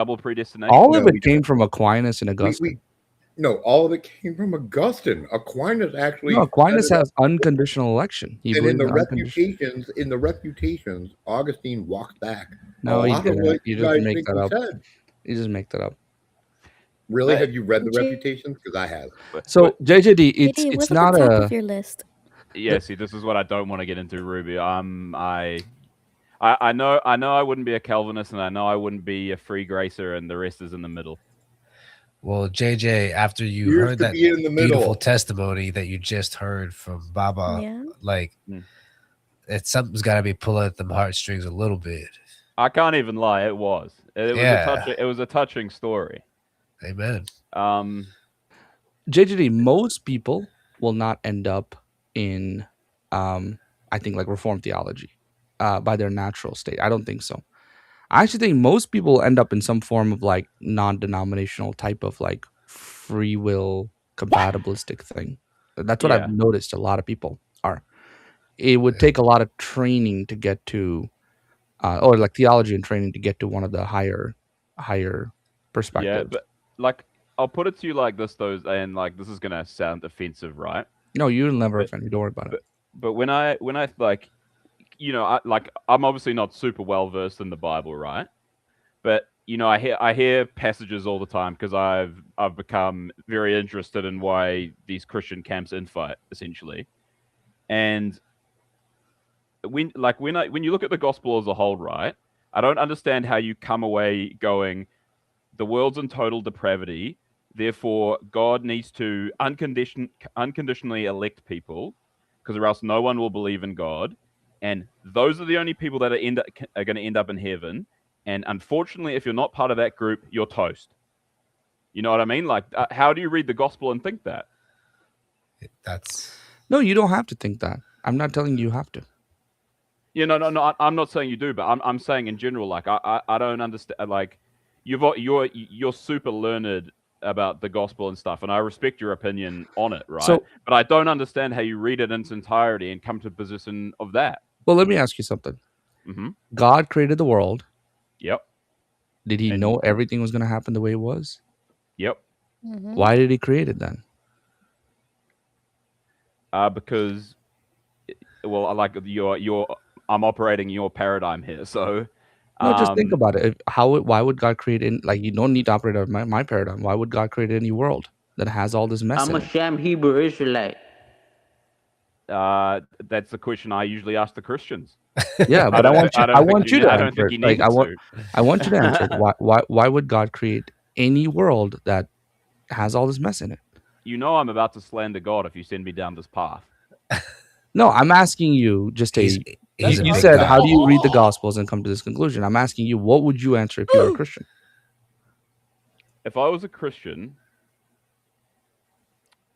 double predestination. All of No, it came from Aquinas and Augustine. No, all of it came from Augustine. Aquinas actually No, set Aquinas it up. has unconditional election. He And in believed the in unconditional. refutations, Augustine walks back a No, he lot of didn't. what You you just guys make think that he up. said. You just make that up. Really? But- Have you read the J- refutations? Because I have. So JJD, JD, it's what's not at the top a. of your list? Yeah, see, this is what I don't want to get into, Ruby. I know I wouldn't be a Calvinist, and I know I wouldn't be a free gracer, and the rest is in the middle. Well, JJ, after you Here's heard to that be in the beautiful middle. testimony that you just heard from Baba, Yeah. like something's got to be pulling at them heartstrings a little bit. I can't even lie; it was. It was a touching story. Amen. JJD, most people will not end up in, I think, like Reformed theology by their natural state. I don't think so. I actually think most people end up in some form of like non-denominational type of like free will compatibilistic thing. That's what Yeah. I've noticed. A lot of people are. It would take a lot of training to get to, or like theology and training to get to one of the higher perspectives. Yeah, but like I'll put it to you like this, though, and like this is gonna sound offensive, right? No, you'll never offend me. Don't worry about it. But when I like, you know, I'm obviously not super well versed in the Bible, right? But you know, I hear passages all the time because I've become very interested in why these Christian camps infight, essentially. And when you look at the gospel as a whole, right? I don't understand how you come away going, the world's in total depravity, therefore God needs to unconditionally elect people, because or else no one will believe in God, and those are the only people that are going to end up in heaven. And unfortunately, if you're not part of that group, you're toast. You know what I mean? Like, how do you read the gospel and think that? No, you don't have to think that. I'm not telling you have to. Yeah, no. I'm not saying you do, but I'm saying in general. Like, I don't understand. Like, you're super learned about the gospel and stuff, and I respect your opinion on it, right? But I don't understand how you read it in its entirety and come to a position of that. Well, let me ask you something. Mm-hmm. God created the world. Yep. Did he know everything was going to happen the way it was? Yep. Mm-hmm. Why did he create it then? Because, well, I like I'm operating your paradigm here, so. No, just think about it. Why would God create you don't need to operate on my paradigm. Why would God create any world that has all this mess I'm in a it? sham Hebrew Israelite. That's the question I usually ask the Christians. Yeah, but I want you to answer it. Like, I want you to answer it. Why would God create any world that has all this mess in it? You know I'm about to slander God if you send me down this path. No, I'm asking you just you said, how do you read the Gospels and come to this conclusion? I'm asking you, what would you answer if you were a Christian? If I was a Christian,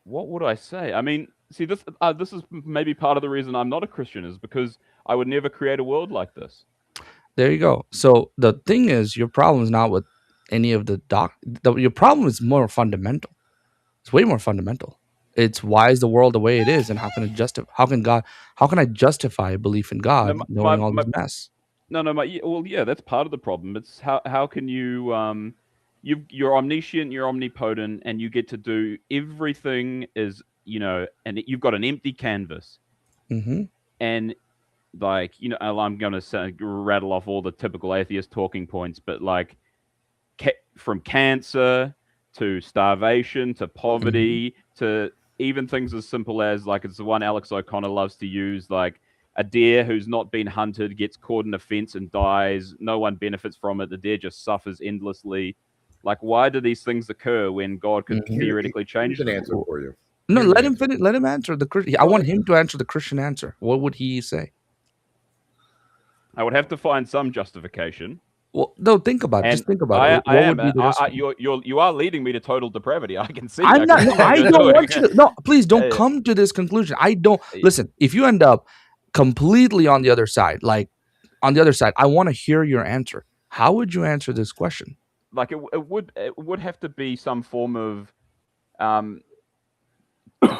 what would I say? I mean, see, this is maybe part of the reason I'm not a Christian is because I would never create a world like this. There you go. So the thing is, your problem is not with any of the your problem is more fundamental. It's way more fundamental. It's why is the world the way it is, and how can I justify a belief in God knowing all this mess? That's part of the problem. It's how can you you're omniscient, you're omnipotent, and you get to do everything and you've got an empty canvas. Mm-hmm. And I'm going to rattle off all the typical atheist talking points, but like from cancer to starvation to poverty to even things as simple as, like, it's the one Alex O'Connor loves to use, like a deer who's not been hunted gets caught in a fence and dies. No one benefits from it. The deer just suffers endlessly. Like, why do these things occur when God could theoretically change them? Here's an answer for you. No, let him finish. Let him answer the Christian. I want him to answer the Christian answer. What would he say? I would have to find some justification. Well, no, think about it. Just think about it. You are leading me to total depravity. I can see. I'm not. I don't want you to. No, please don't come to this conclusion. I don't. Listen, if you end up completely on the other side, I want to hear your answer. How would you answer this question? Like, it would have to be some form of to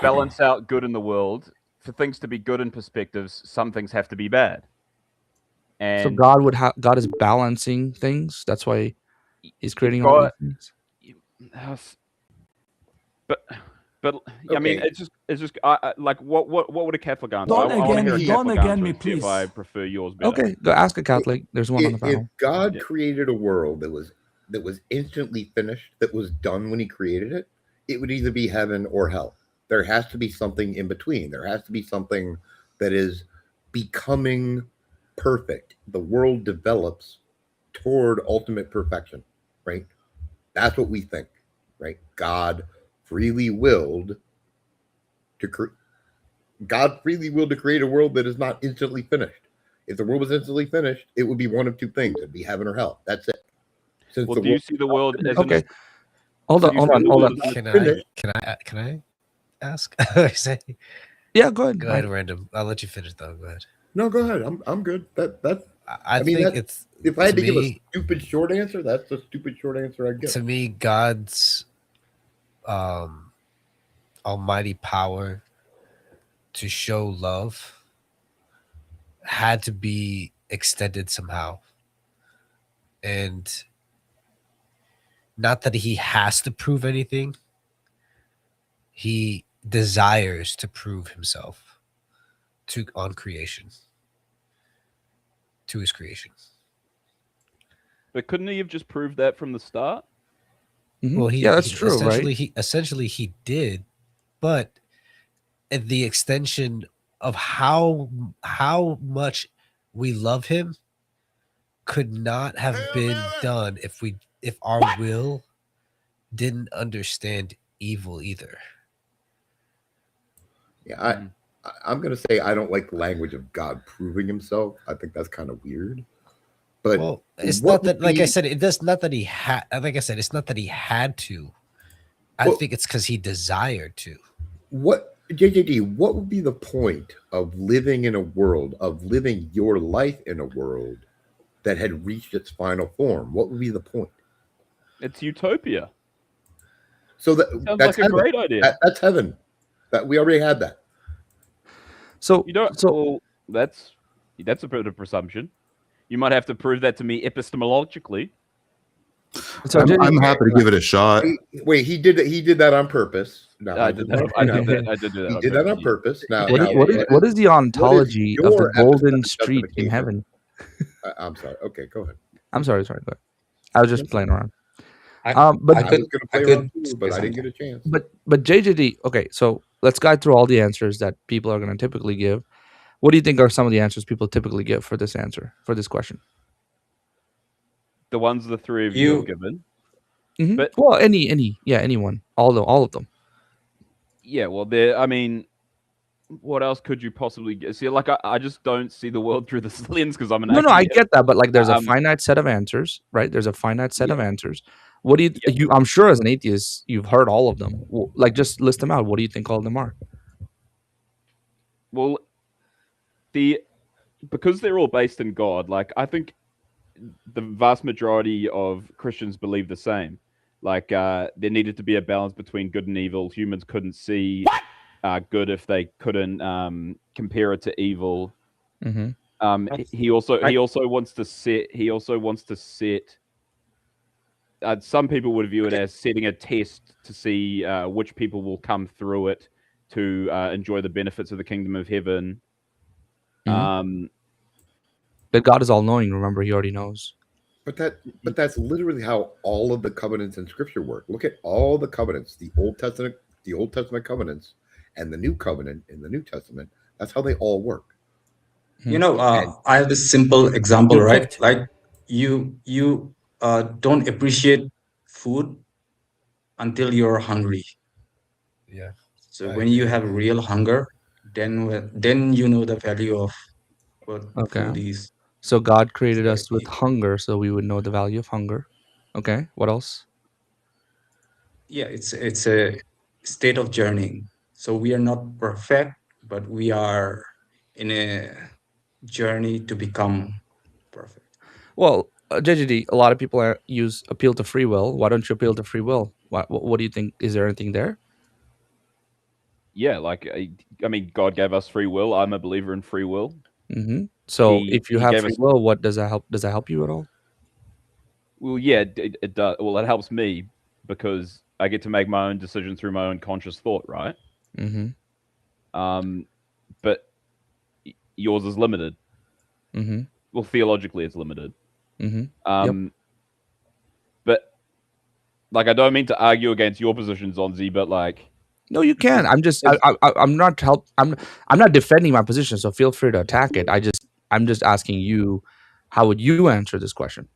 balance out good in the world. For things to be good in perspectives, some things have to be bad. And so God is balancing things. That's why. He's creating all God, these things. but I mean, Okay. it's just like what would a Catholic answer? Don't I want to hear a again- don't Catholic again answer me, and see if I please. prefer yours better. Okay, go ask a Catholic. There's one on the If panel. God Yeah. created a world that was instantly finished, that was done when he created it, it would either be heaven or hell. There has to be something in between. There has to be something that is becoming perfect. The world develops toward ultimate perfection, right? That's what we think, right? God freely willed to create a world that is not instantly finished. If the world was instantly finished, it would be one of two things: it'd be heaven or hell. That's it. Since Well, do you see the world as Okay, hold So on, you hold see on, the hold world on. as Can I ask? Say, Yeah, go ahead. go ahead, random. I'll let you finish though. Go ahead. No, go ahead. I'm good. I mean, think that- it's if I had to give a me, stupid short answer, that's the stupid short answer I'd give. to me, God's almighty power to show love had to be extended somehow. And not that he has to prove anything, he desires to prove himself on creation, to his creation. But couldn't he have just proved that from the start? Mhm. Well, yeah, that's true, essentially, right? Essentially he did, but at the extension of how much we love him could not have been done if our will didn't understand evil either. Yeah, I'm gonna say I don't like the language of God proving himself. I think that's kind of weird. But Well, it's what not that, would like I be- said, it's not that he had. Like I said, it's not that he had to. I Well- think it's because he desired to. What JJD? What would be the point of living in a world, of living your life in a world that had reached its final form? What would be the point? It's utopia. So Sounds that's like a heaven. great idea. That's heaven. That we already had that. So, You don't. so Well, that's a bit of presumption. You might have to prove that to me epistemologically. so I'm JD, happy to give it a shot. Wait, he did that on purpose. No, I did that. I did do that. He on did that on purpose. purpose. Now, what now, is the ontology of the your golden epistemic street in justification? heaven? I'm sorry. Okay, go ahead. I'm sorry. Go ahead. I was just playing around. But I was going to play around too, but I didn't get a chance. but JJD. Okay, so let's guide through all the answers that people are going to typically give. What do you think are some of the answers people typically give for this question? The ones the three of you have given. Mhm. But- well, anyone, all of them. Yeah, well, I mean, what else could you possibly get? See, like, I just don't see the world through this lens because I'm an No, I atheist. get that, but like, there's a finite set of answers, right? There's a finite set of answers. What do you? I'm sure as an atheist, you've heard all of them. Like, just list them out. What do you think all of them are? Well, because they're all based in God, like, I think the vast majority of Christians believe the same. Like, there needed to be a balance between good and evil. Humans couldn't see good if they couldn't compare it to evil. Mm-hmm. He also wants to set. Some people would view it as setting a test to see which people will come through it to enjoy the benefits of the kingdom of heaven. But God is all knowing. Remember, He already knows. But that's literally how all of the covenants in Scripture work. Look at all the covenants, the Old Testament covenants, and the New Covenant in the New Testament. That's how they all work. You know, I have this simple example, right? Like you don't appreciate food until you're hungry. Yeah. So when you have real hunger, then you know the value of what food is. So God created us with hunger, so we would know the value of hunger. Okay, what else? Yeah, it's a state of journeying. So we are not perfect, but we are in a journey to become perfect. Well, JJD, a lot of people appeal to free will. Why don't you appeal to free will? What do you think? Is there anything there? Yeah, like, I mean, God gave us free will. I'm a believer in free will. Mm-hmm. So if you have free will, what does that help? Does that help you at all? Well, yeah, it does. Well, it helps me because I get to make my own decision through my own conscious thought, right? Mm-hmm. But yours is limited. Mm-hmm. Well, theologically, it's limited. Mm-hmm. Yep. But like, I don't mean to argue against your positions on Z, but like, No, you can. I'm just. I'm not help. I'm not defending my position. So feel free to attack it. I'm just asking you, how would you answer this question?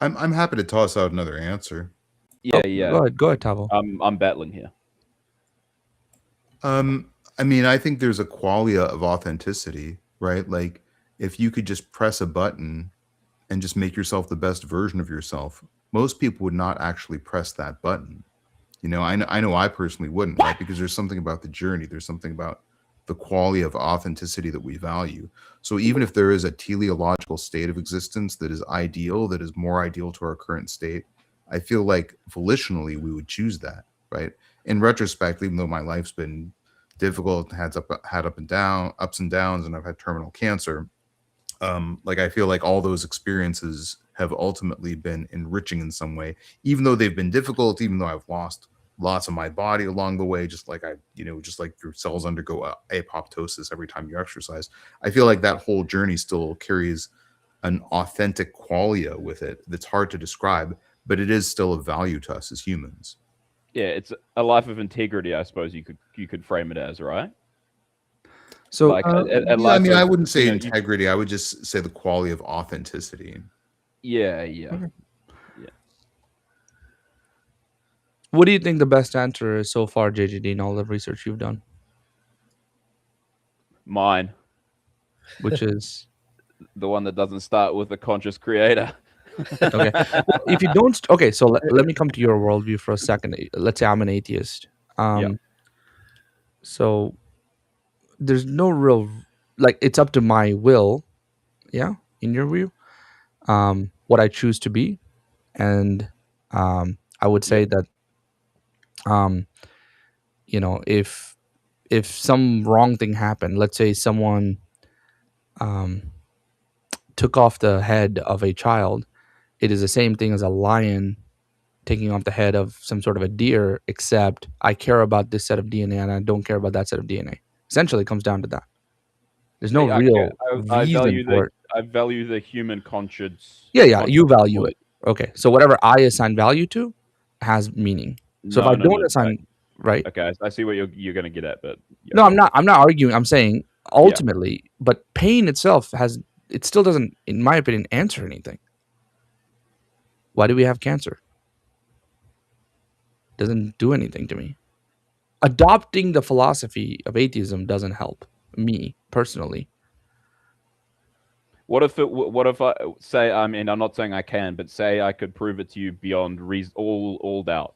I'm happy to toss out another answer. yeah, Go ahead, Tavo. I'm battling here. I mean, I think there's a qualia of authenticity, right? Like, if you could just press a button and just make yourself the best version of yourself, most people would not actually press that button. You know, I know I personally wouldn't, right? Because there's something about the journey. There's something about the quality of authenticity that we value. So even if there is a teleological state of existence that is ideal, that is more ideal to our current state, I feel like volitionally we would choose that, right? In retrospect, even though my life's been difficult, had ups and downs, and I've had terminal cancer, like I feel like all those experiences have ultimately been enriching in some way, even though they've been difficult, even though I've lost lots of my body along the way, just like just like your cells undergo apoptosis every time you exercise. I feel like that whole journey still carries an authentic qualia with it that's hard to describe, but it is still of value to us as humans. Yeah, it's a life of integrity, I suppose you could frame it as, right? So, like I mean, I wouldn't say integrity. I would just say the quality of authenticity. Yeah. Okay. What do you think the best answer is so far, JGD, in all the research you've done? Mine, which is the one that doesn't start with a conscious creator. okay. Well, if you don't, okay. So let me come to your worldview for a second. Let's say I'm an atheist. So there's no real, like, it's up to my will. Yeah, in your view, what I choose to be, and I would say that, if some wrong thing happened, let's say someone took off the head of a child, it is the same thing as a lion taking off the head of some sort of a deer, except I care about this set of DNA and I don't care about that set of DNA. Essentially, it comes down to that. There's no real reason for it. I value the human conscience. Yeah, you value it. Okay, so whatever I assign value to has meaning. So if I don't assign, right? Okay, I see what you're going to get at, but no, I'm not arguing. I'm saying ultimately, but pain itself still doesn't, in my opinion, answer anything. Why do we have cancer? Doesn't do anything to me. Adopting the philosophy of atheism doesn't help me personally. What if I say, I mean, I'm not saying I can, but say I could prove it to you beyond all doubt.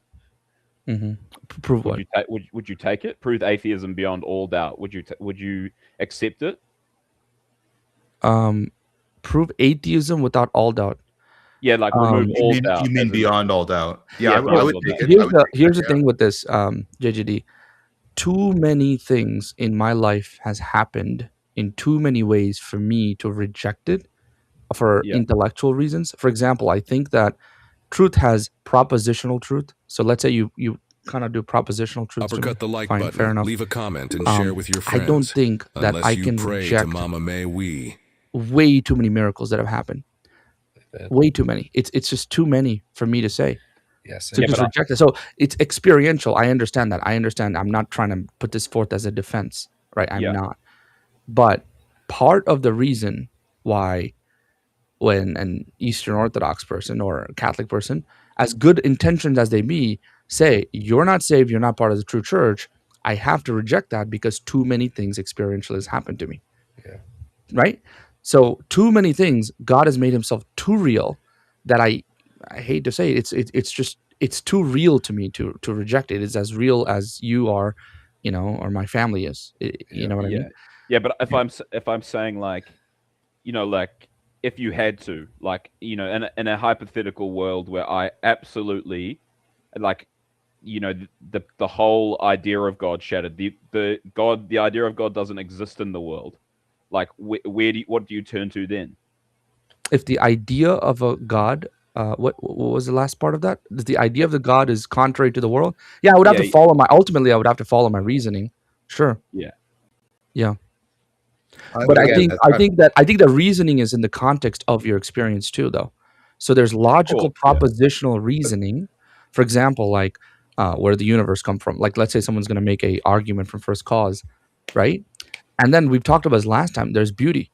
Mm-hmm. Prove what? Would you take it? Prove atheism beyond all doubt. Would you accept it? Prove atheism without all doubt. Yeah, like remove all doubt. You mean beyond all doubt? Yeah, I would take it. Here's the thing with this, JGD. Too many things in my life has happened in too many ways for me to reject it for intellectual reasons. For example, I think that truth has propositional truth. So let's say you kind of do propositional truth. Uppercut the like button. Fair enough. Leave a comment and share with your friends. I don't think that I can reject way too many miracles that have happened. Way too many. It's just too many for me to say. Yes. To just reject it. So it's experiential. I understand that. I understand. I'm not trying to put this forth as a defense, right? I'm not. But part of the reason why, when an Eastern Orthodox person or a Catholic person, as good intentions as they be, say, you're not saved, you're not part of the true church, I have to reject that because too many things experientially has happened to me. Yeah. Right? So too many things, God has made himself too real that I hate to say it, it's too real to me to reject it. It's as real as you are, or my family is. You know what I mean? Yeah, but if I'm saying, like, like, if you had to, like, in a hypothetical world where I absolutely, like, the whole idea of God shattered, the idea of God doesn't exist in the world. Like, what do you turn to then? If the idea of a God What was the last part of that? The idea of the God is contrary to the world. Yeah, I would have to follow ultimately I would have to follow my reasoning. Sure. Yeah. But I think the reasoning is in the context of your experience too, though. So there's logical propositional reasoning. For example, like where the universe come from. Like let's say someone's going to make a argument from first cause, right? And then we've talked about this last time. There's beauty.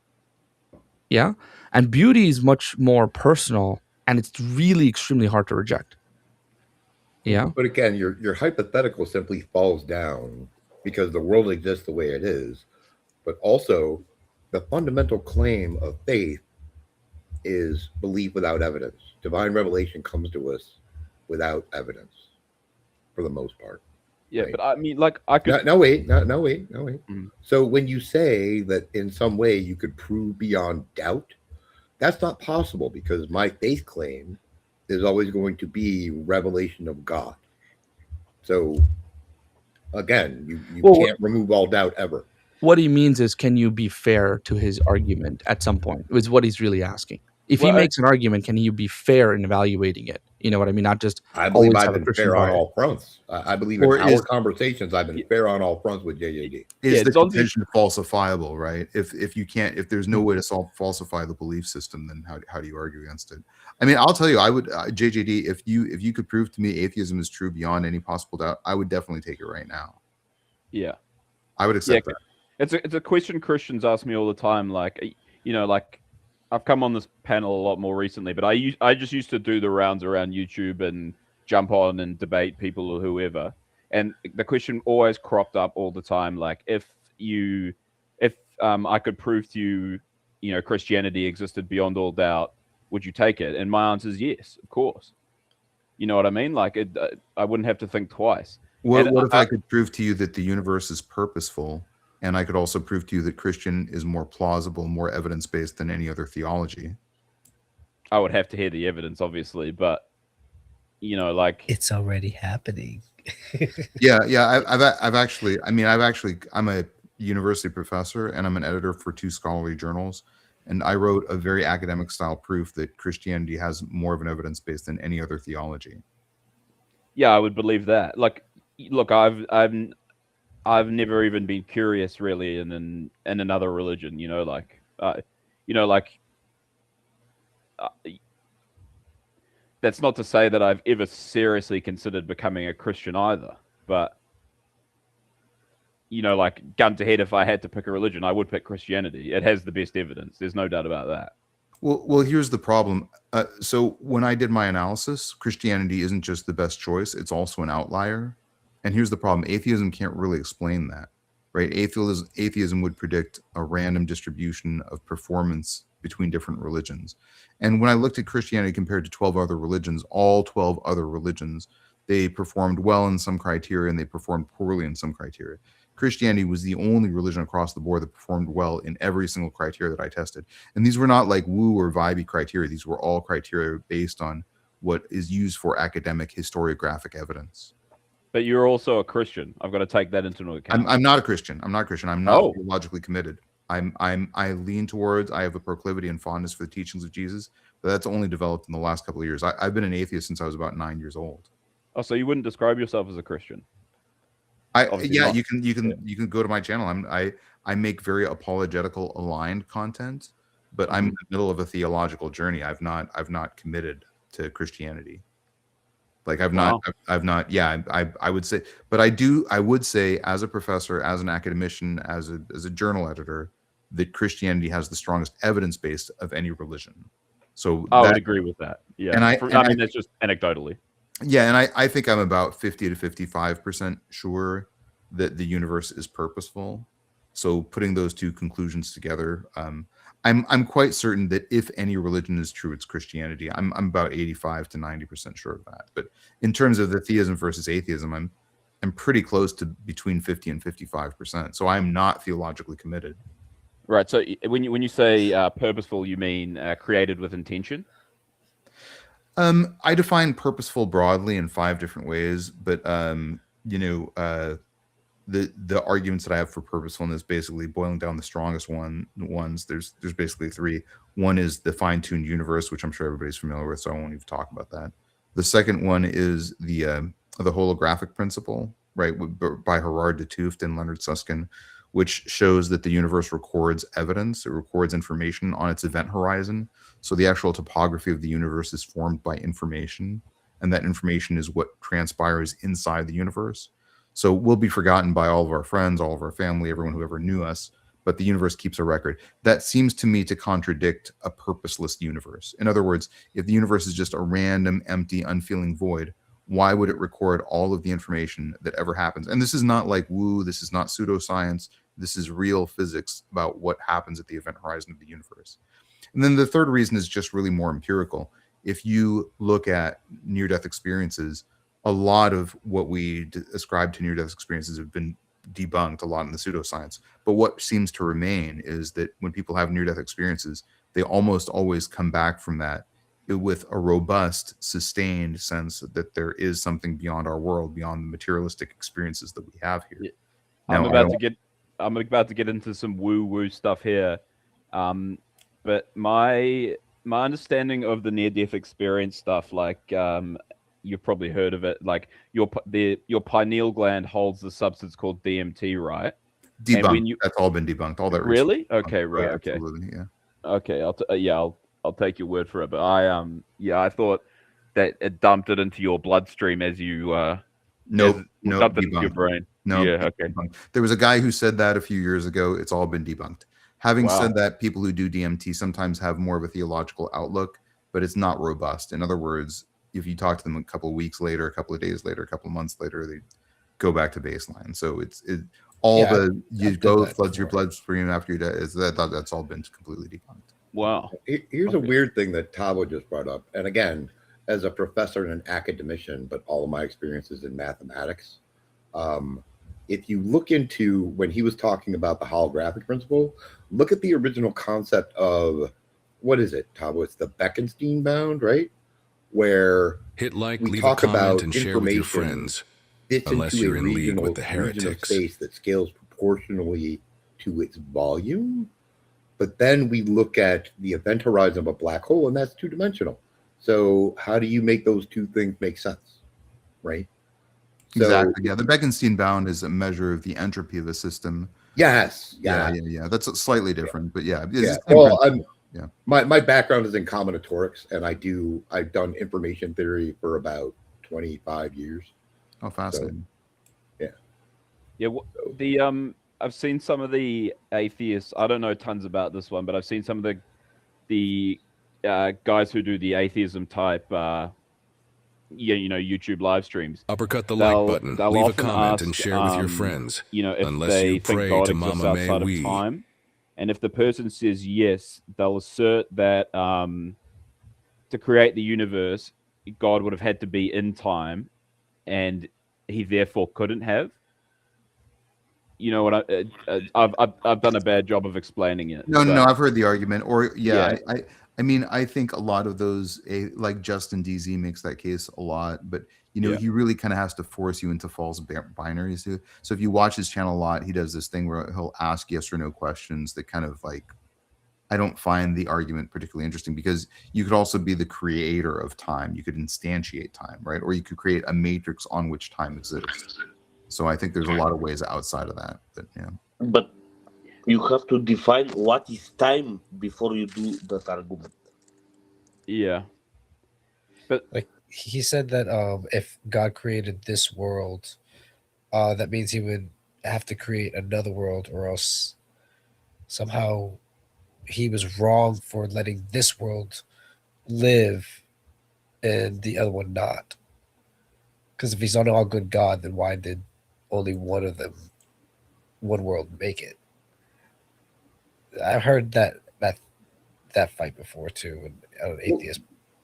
Yeah. And beauty is much more personal and it's really extremely hard to reject. Yeah. But again, your hypothetical simply falls down because the world exists the way it is. But also, the fundamental claim of faith is belief without evidence. Divine revelation comes to us without evidence, for the most part. Yeah, right? But I mean, like, I could. No, wait. Mm-hmm. So when you say that in some way you could prove beyond doubt, that's not possible because my faith claim is always going to be revelation of God. So again, you can't remove all doubt ever. What he means is, can you be fair to his argument at some point? Is what he's really asking. If he makes an argument, can you be fair in evaluating it? You know what I mean? Not just. I believe I've been fair on all fronts. I believe in our conversations, I've been fair on all fronts with JJD. Is the contention falsifiable, right? If there's no way to falsify the belief system, then how do you argue against it? I mean, I'll tell you, I would JJD, if you could prove to me atheism is true beyond any possible doubt, I would definitely take it right now. Yeah, I would accept that. It's a question Christians ask me all the time. Like, you know, like I've come on this panel a lot more recently, but I just used to do the rounds around YouTube and jump on and debate people or whoever. And the question always cropped up all the time, like if I could prove to you, you know, Christianity existed beyond all doubt, would you take it? And my answer is yes, of course. You know what I mean? Like I wouldn't have to think twice. What if I could prove to you that the universe is purposeful? And I could also prove to you that Christian is more plausible, more evidence-based than any other theology. I would have to hear the evidence, obviously, but you know, like it's already happening. yeah. I'm a university professor and I'm an editor for 2 scholarly journals. And I wrote a very academic style proof that Christianity has more of an evidence base than any other theology. Yeah, I would believe that. Like, look, I've never even been curious really in another religion, you know, like, that's not to say that I've ever seriously considered becoming a Christian either, but, you know, like gun to head, if I had to pick a religion, I would pick Christianity. It has the best evidence. There's no doubt about that. Well, here's the problem. So when I did my analysis, Christianity isn't just the best choice. It's also an outlier. And here's the problem. Atheism can't really explain that, right? Atheism would predict a random distribution of performance between different religions. And when I looked at Christianity compared to 12 other religions, all 12 other religions, they performed well in some criteria and they performed poorly in some criteria. Christianity was the only religion across the board that performed well in every single criteria that I tested. And these were not like woo or vibey criteria. These were all criteria based on what is used for academic historiographic evidence. But you're also a Christian. I've got to take that into account. I'm not a Christian. I'm not theologically committed. I lean towards, I have a proclivity and fondness for the teachings of Jesus, but that's only developed in the last couple of years. I've been an atheist since I was about 9 years old. Oh, so you wouldn't describe yourself as a Christian? You can go to my channel. I make very apologetical aligned content, but I'm in the middle of a theological journey. I've not committed to Christianity. Like I would say, but I would say as a professor, as an academician, as a journal editor, that Christianity has the strongest evidence base of any religion. So I would agree with that. Yeah. And I mean, that's just anecdotally. Yeah. And I think I'm about 50 to 55% sure that the universe is purposeful. So putting those two conclusions together, I'm quite certain that if any religion is true, it's Christianity. I'm about 85 to 90% sure of that. But in terms of the theism versus atheism, I'm pretty close to between 50 and 55%. So I'm not theologically committed. Right. So when you say purposeful, you mean created with intention? I define purposeful broadly in 5 different ways, but the arguments that I have for purposefulness, basically boiling down the strongest ones. There's basically three. One is the fine-tuned universe, which I'm sure everybody's familiar with, so I won't even talk about that. The second one is the holographic principle, right, by Gerard de Tooft and Leonard Susskind, which shows that the universe records evidence, it records information on its event horizon. So the actual topography of the universe is formed by information, and that information is what transpires inside the universe. So we'll be forgotten by all of our friends, all of our family, everyone who ever knew us, but the universe keeps a record. That seems to me to contradict a purposeless universe. In other words, if the universe is just a random, empty, unfeeling void, why would it record all of the information that ever happens? And this is not like woo, this is not pseudoscience. This is real physics about what happens at the event horizon of the universe. And then the third reason is just really more empirical. If you look at near-death experiences, a lot of what we ascribe to near-death experiences have been debunked, a lot in the pseudoscience. But what seems to remain is that when people have near-death experiences, they almost always come back from that with a robust, sustained sense that there is something beyond our world, beyond the materialistic experiences that we have here. Yeah. I'm about to get into some woo-woo stuff here, but my understanding of the near-death experience stuff, like you've probably heard of it, like your pineal gland holds the substance called DMT, right? Debunked. That's all been debunked. All that really? Okay, right. Okay. Absolutely, yeah. Okay, I'll take your word for it. But I thought that it dumped it into your bloodstream as you dumped it into your brain. No, yeah, okay. Debunked. There was a guy who said that a few years ago. It's all been debunked. Having said that, people who do DMT sometimes have more of a theological outlook, but it's not robust. In other words, if you talk to them a couple of weeks later, a couple of days later, a couple of months later, they go back to baseline. So floods your bloodstream after you're dead. That's all been completely debunked. Wow. Here's a weird thing that Tavo just brought up. And again, as a professor and an academician, but all of my experiences in mathematics, if you look into when he was talking about the holographic principle, look at the original concept of, what is it, Tavo? It's the Bekenstein bound, right? Where hit like, we leave talk a comment, about and share with your friends. Unless you're in league with the heretics. Space that scales proportionally to its volume. But then we look at the event horizon of a black hole, and that's two-dimensional. So how do you make those two things make sense, right? Exactly. Yeah, the Bekenstein bound is a measure of the entropy of a system. Yes. Yeah. That's slightly different, but yeah. Well, my background is in combinatorics, and I've done information theory for about 25 years. Oh, fascinating. So, I've seen some of the atheists. I don't know tons about this one, but I've seen some of the guys who do the atheism type, YouTube live streams. Uppercut the like button, leave a comment, and share with your friends. If Unless they you think pray God to exists Mama outside May of time, and if the person says yes, they'll assert that to create the universe, God would have had to be in time, and he therefore couldn't have. You know what? I've done a bad job of explaining it. No, I've heard the argument. I mean, I think a lot of those, like Justin DZ makes that case a lot, but he really kind of has to force you into false binaries too. So if you watch his channel a lot, he does this thing where he'll ask yes or no questions that kind of like, I don't find the argument particularly interesting, because you could also be the creator of time. You could instantiate time, right? Or you could create a matrix on which time exists. So I think there's a lot of ways outside of that. But you have to define what is time before you do that argument. Yeah. But like he said that if God created this world, that means he would have to create another world, or else somehow he was wrong for letting this world live and the other one not. Because if he's an all good God, then why did only one world make it? I've heard that fight before too on an atheist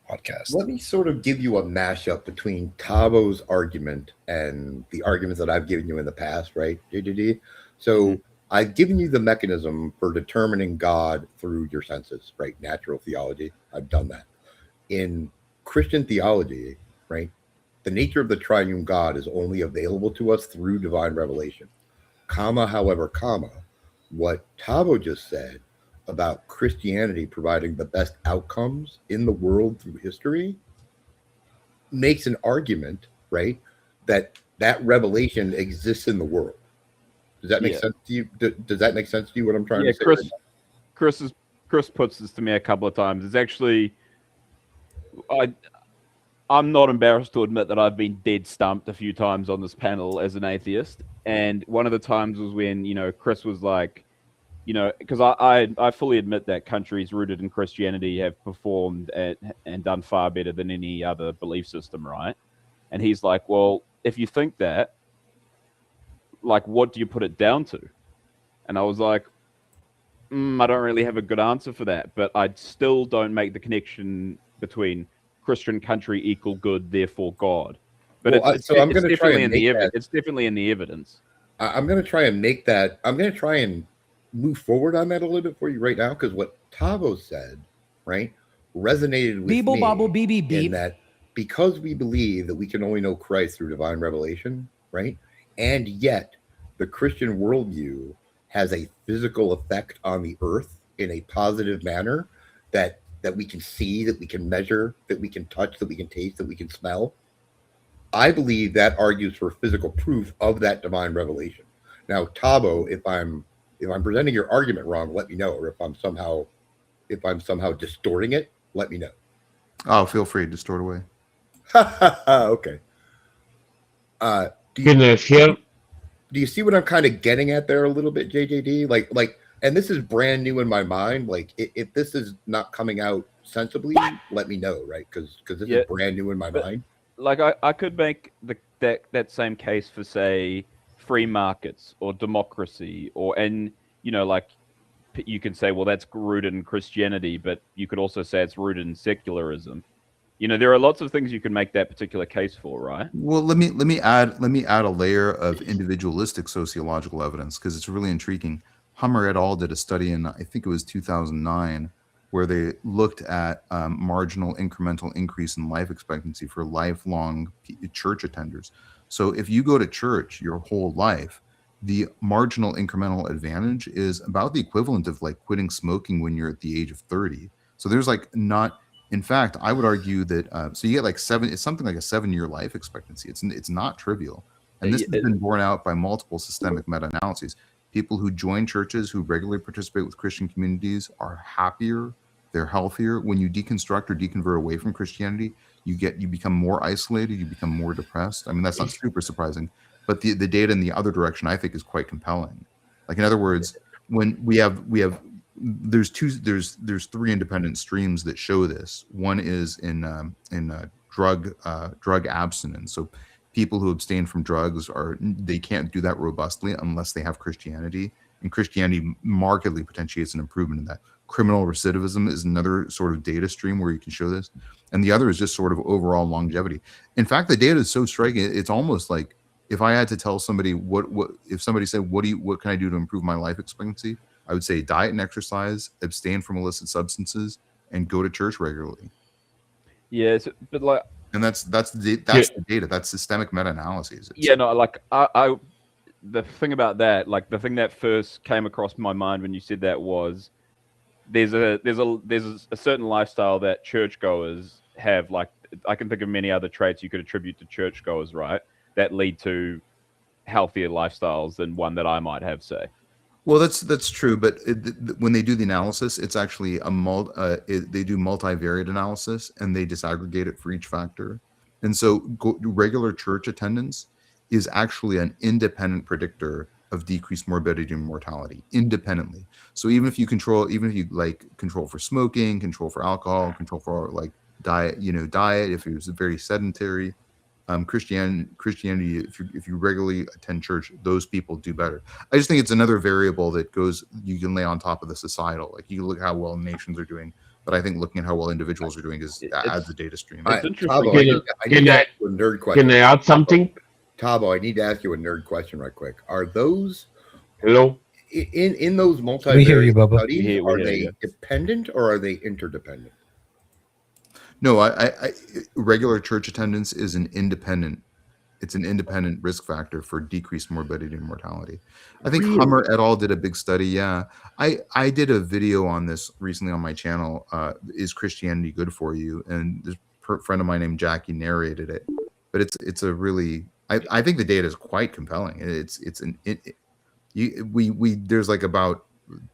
podcast. Let me sort of give you a mashup between Tavo's argument and the arguments that I've given you in the past, right, JDD? So I've given you the mechanism for determining God through your senses, right? Natural theology. I've done that. In Christian theology, right, the nature of the triune God is only available to us through divine revelation. comma, however, comma, what Tavo just said about Christianity providing the best outcomes in the world through history makes an argument, right, that revelation exists in the world. Does that make Yeah. sense to you? Does that make sense to you, what I'm trying Yeah, to say? Right now? Chris puts this to me a couple of times. It's actually, I'm not embarrassed to admit that I've been dead stumped a few times on this panel as an atheist. And one of the times was when, Chris was like, because I fully admit that countries rooted in Christianity have performed and done far better than any other belief system, right? And he's like, well, if you think that, like, what do you put it down to? And I was like, I don't really have a good answer for that, but I still don't make the connection between Christian country equal good, therefore God. But Well, it's so I'm going to try definitely and in the make that. it's definitely in the evidence. I'm going to try and make that. I'm going to try and move forward on that a little bit for you right now, because what Tavo said, right, resonated with Beeble me bobble beep beep. in that because we believe that we can only know Christ through divine revelation, right, and yet the Christian worldview has a physical effect on the earth in a positive manner that we can see, that we can measure, that we can touch, that we can taste, that we can smell. I believe that argues for physical proof of that divine revelation. Now, Tabo, if I'm presenting your argument wrong, let me know, or if I'm somehow distorting it, let me know. Oh, feel free to distort away. Okay. Do you see what I'm kind of getting at there a little bit, JJD? Like, and this is brand new in my mind. Like, if this is not coming out sensibly, let me know, right? Because this is brand new in my mind. Like, I could make that same case for, say, free markets or democracy, like, you can say, well, that's rooted in Christianity, but you could also say it's rooted in secularism. There are lots of things you can make that particular case for, right? Well, let me add a layer of individualistic sociological evidence, because it's really intriguing. Hummer et al. Did a study in, I think it was 2009, where they looked at marginal incremental increase in life expectancy for lifelong church attenders. So if you go to church your whole life, the marginal incremental advantage is about the equivalent of like quitting smoking when you're at the age of 30. So there's like not, in fact, I would argue that, so you get like it's something like a 7-year life expectancy. It's not trivial. And this has been borne out by multiple systemic meta-analyses. People who join churches, who regularly participate with Christian communities, are happier, they're healthier. When you deconstruct or deconvert away from Christianity, you become more isolated, you become more depressed. I mean, that's not super surprising, but the data in the other direction, I think, is quite compelling. Like, in other words, when there's 3 independent streams that show this. One is in drug abstinence. So people who abstain from drugs they can't do that robustly unless they have Christianity, and Christianity markedly potentiates an improvement in that. Criminal recidivism is another sort of data stream where you can show this, and the other is just sort of overall longevity. In fact, the data is so striking, it's almost like if I had to tell somebody what if somebody said what can I do to improve my life expectancy, I would say diet and exercise, abstain from illicit substances, and go to church regularly. Yes, but like, and that's the data. That's systemic meta-analyses. The thing about that, like the thing that first came across my mind when you said that was there's a certain lifestyle that churchgoers have. Like, I can think of many other traits you could attribute to churchgoers, right, that lead to healthier lifestyles than one that I might have, say. Well, that's true, but when they do the analysis, it's actually they do multivariate analysis, and they disaggregate it for each factor. And so regular church attendance is actually an independent predictor of decreased morbidity and mortality, independently. So even if you control for smoking, control for alcohol, control for like diet, if it was very sedentary, Christianity, if you regularly attend church, those people do better. I just think it's another variable that you can lay on top of the societal. Like, you look how well nations are doing, but I think looking at how well individuals are doing adds a data stream. It's interesting. Tabo, I need to ask you a nerd question. Can I add something? Tabo, I need to ask you a nerd question right quick. Are those in those multivariate studies, are they you. dependent or are they interdependent? No, I regular church attendance is an independent it's an independent risk factor for decreased morbidity and mortality. I think Really? Hummer et al. Did a big study. Yeah, I did a video on this recently on my channel. Is Christianity good for you? And this friend of mine named Jackie narrated it. But it's a really I think the data is quite compelling. There's like about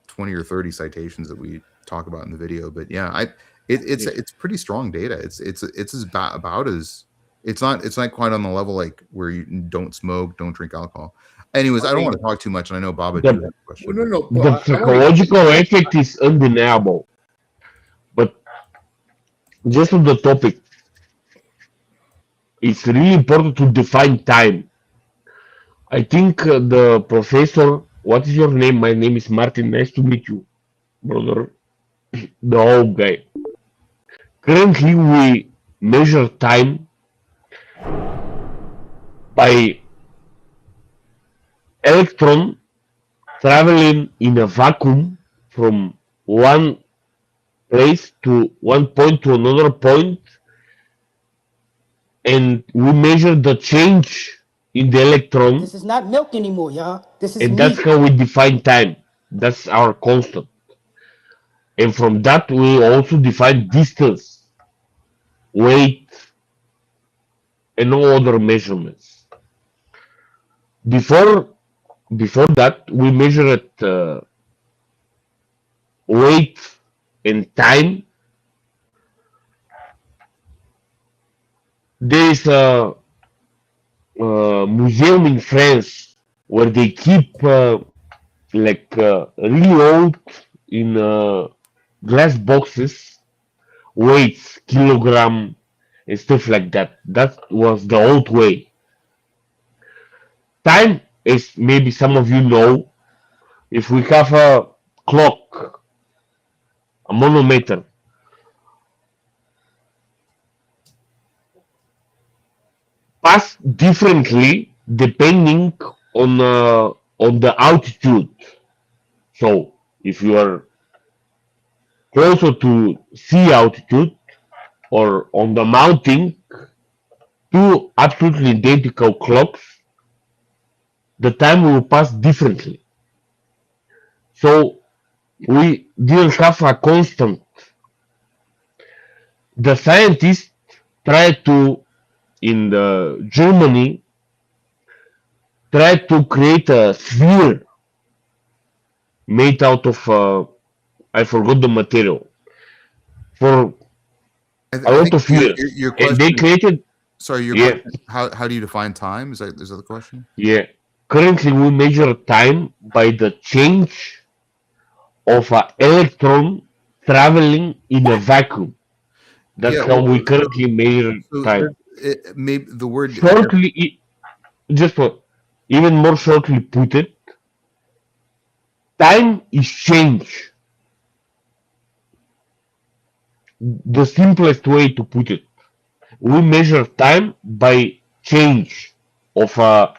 20 or 30 citations that we talk about in the video. But yeah, it's pretty strong data. It's about as it's not quite on the level like where you don't smoke, don't drink alcohol. Anyways, I don't want to talk too much, and I know Baba did have a question. No. The psychological effect is undeniable. But just on the topic, it's really important to define time. I think the professor, what is your name? My name is Martin. Nice to meet you, brother. The old guy. Currently, we measure time by electron traveling in a vacuum from one place to one point to another point, and we measure the change in the electron. This is not milk anymore, y'all. This is And meat. that's how we define time. That's our constant. And from that, we also define distance, weight, and all other measurements. Before that, we measure at weight and time. There is a museum in France where they keep really old in glass boxes, weights, kilogram, and stuff like that. That was the old way. Time, as maybe some of you know, if we have a clock, a manometer, pass differently depending on the altitude. So if you are closer to sea altitude or on the mountain, two absolutely identical clocks, the time will pass differently. So we didn't have a constant. The scientists tried to, in Germany, tried to create a sphere made out of, I forgot the material, for a lot of years. Your And they question, created, sorry, your yeah, question, how do you define time? Is that the question? yeah. Currently, we measure time by the change of an electron traveling in a vacuum. That's Yeah, how well, we currently measure time. Maybe the word Shortly, just what, even more shortly put it, time is change. The simplest way to put it, we measure time by change of a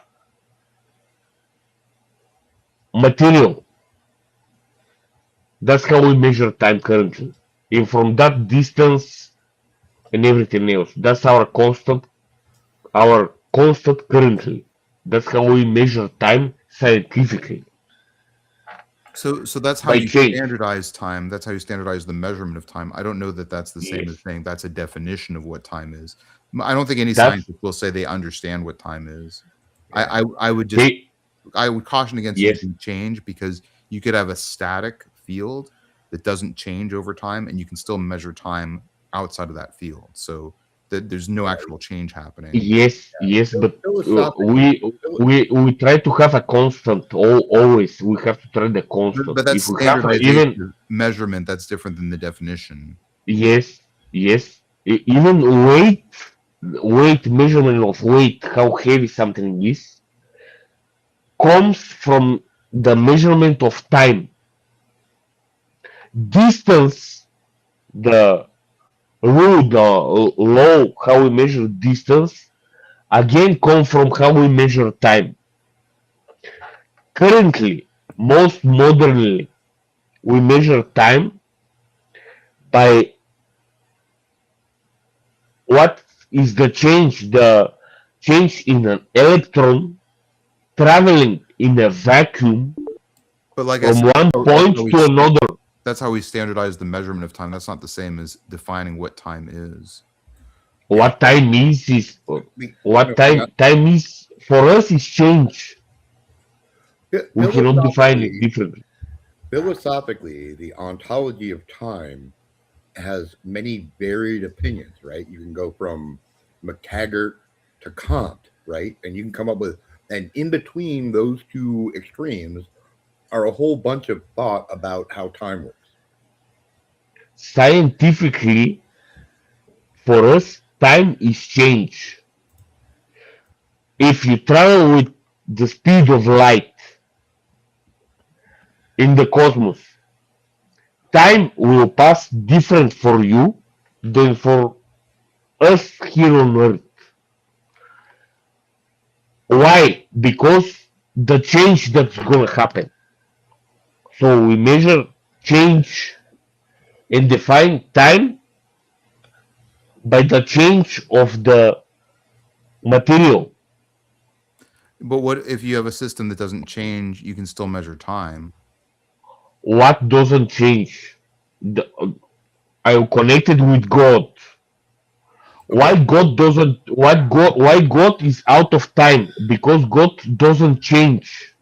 material. That's how we measure time currently. And from that distance and everything else, that's our constant currently. That's how we measure time scientifically. So that's how By you change. standardize time. That's how you standardize the measurement of time. I don't know that that's the same Yes. as saying that's a definition of what time is. I don't think any That's- scientist will say they understand what time is. I would just They, I would caution against Yes. using change, because you could have a static field that doesn't change over time, and you can still measure time outside of that field. So there's no actual change happening. yes, but Philosophically, we try to have a constant. Always, we have to try the constant. But that's If we have standardization even of measurement. That's different than the definition. yes, even weight measurement of weight, how heavy something is, comes from the measurement of time. Distance, the rule, the law, how we measure distance, again come from how we measure time. Currently, most modernly, we measure time by what is the change change in an electron traveling in a vacuum But like I from said, one point to another. That's how we standardize the measurement of time. That's not the same as defining what time is. What time is what time is for us is change. We cannot define it differently. Philosophically, the ontology of time has many varied opinions, right? You can go from McTaggart to Kant, right? And you can come up with, and in between those two extremes are a whole bunch of thought about how time works. Scientifically, for us, time is change. If you travel with the speed of light in the cosmos, time will pass different for you than for us here on Earth. Why? Because the change that's going to happen. So we measure change and define time by the change of the material. But what if you have a system that doesn't change? You can still measure time. What doesn't change? I'm connected with God. Why God doesn't? Why God is out of time? Because God doesn't change.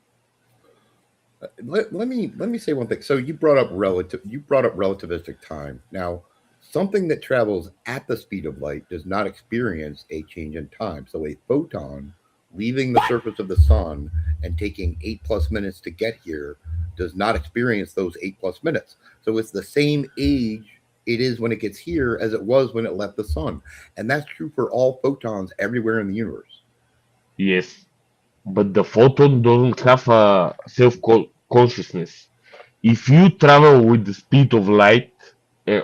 Let me say one thing. So you brought up relativistic time. Now, something that travels at the speed of light does not experience a change in time. So a photon leaving the surface of the sun and taking 8+ minutes to get here does not experience those 8+ minutes. So it's the same age it is when it gets here as it was when it left the sun. And that's true for all photons everywhere in the universe. Yes, but the photon doesn't have a self-consciousness. If you travel with the speed of light,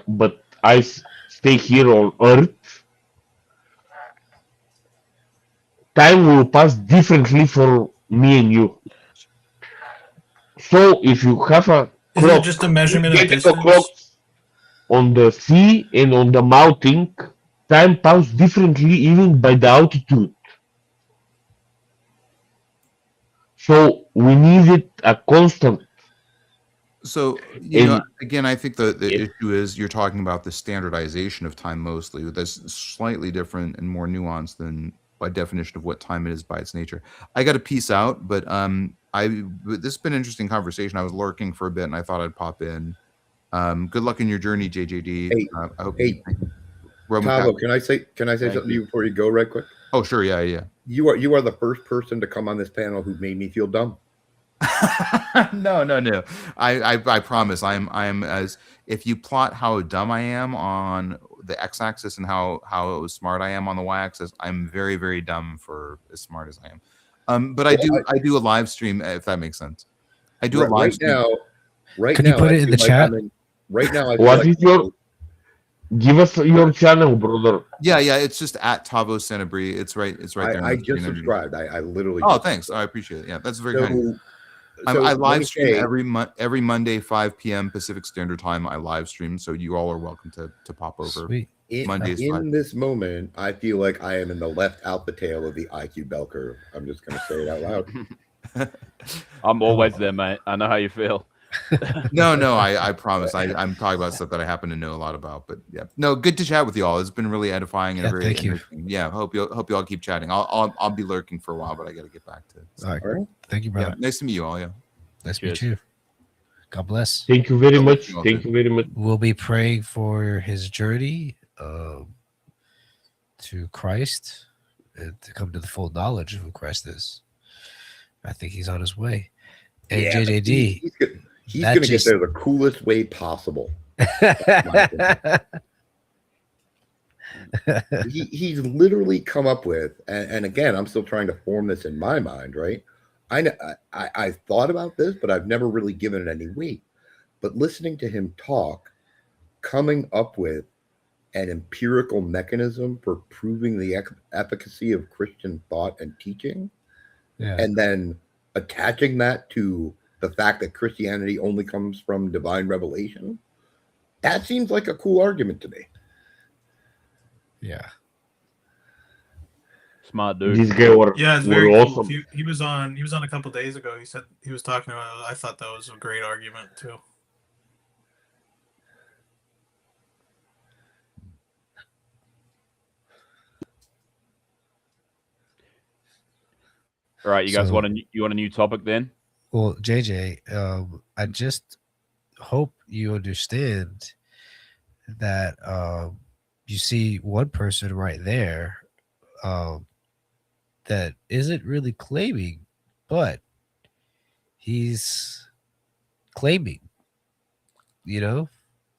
but I stay here on Earth, time will pass differently for me and you. So if you have a Isn't clock, it just a measurement of the distance? clocks on the sea and on the mountain, time passes differently even by the altitude. So we needed a constant. So, again, I think the issue is you're talking about the standardization of time mostly. That's slightly different and more nuanced than by definition of what time it is by its nature. I got to peace out, but this has been an interesting conversation. I was lurking for a bit and I thought I'd pop in. Good luck in your journey, JJD. I hope Tavo, can I say something to you before you go right quick? Oh, sure. Yeah. You are the first person to come on this panel who made me feel dumb. No. I promise. I'm as if you plot how dumb I am on the x-axis and how smart I am on the y-axis, I'm very, very dumb for as smart as I am. But I do a live stream, if that makes sense. I do a live stream. Can you put it in the chat? Right now, What is your? Give us your channel, brother. Yeah. It's just at Tavo Sanabri. It's right there. I just subscribed. I literally. Oh, thanks. I appreciate it. Yeah, that's very kind. I live stream every Monday, 5 p.m. Pacific Standard Time. I live stream, so you all are welcome to pop over. Sweet. In this moment, I feel like I am in the left alpha tail of the IQ bell curve. I'm just going to say it out loud. I'm always there, mate. I know how you feel. No, I promise. I'm talking about stuff that I happen to know a lot about. But yeah, no, good to chat with you all. It's been really edifying and very interesting. Yeah, hope you all keep chatting. I'll be lurking for a while, but I got to get back to it. All right. Thank you, brother. Yeah, nice to meet you all. Yeah, nice to meet you. God bless. Thank you very much. Thank you very much. We'll be praying for his journey to Christ and to come to the full knowledge of who Christ is. I think he's on his way. And JJD. He's going to get there the coolest way possible. He's literally come up with, and again, I'm still trying to form this in my mind, right? I thought about this, but I've never really given it any weight. But listening to him talk, coming up with an empirical mechanism for proving the efficacy of Christian thought and teaching, and then attaching that to the fact that Christianity only comes from divine revelation, that seems like a cool argument to me. Yeah. Smart dude. This guy Yeah, it's were very cool. awesome. He was on a couple days ago. He said he was talking about it. I thought that was a great argument too. All right, you guys So- want a new topic then? Well, JJ, I just hope you understand that you see one person right there that isn't really claiming, but he's claiming, you know,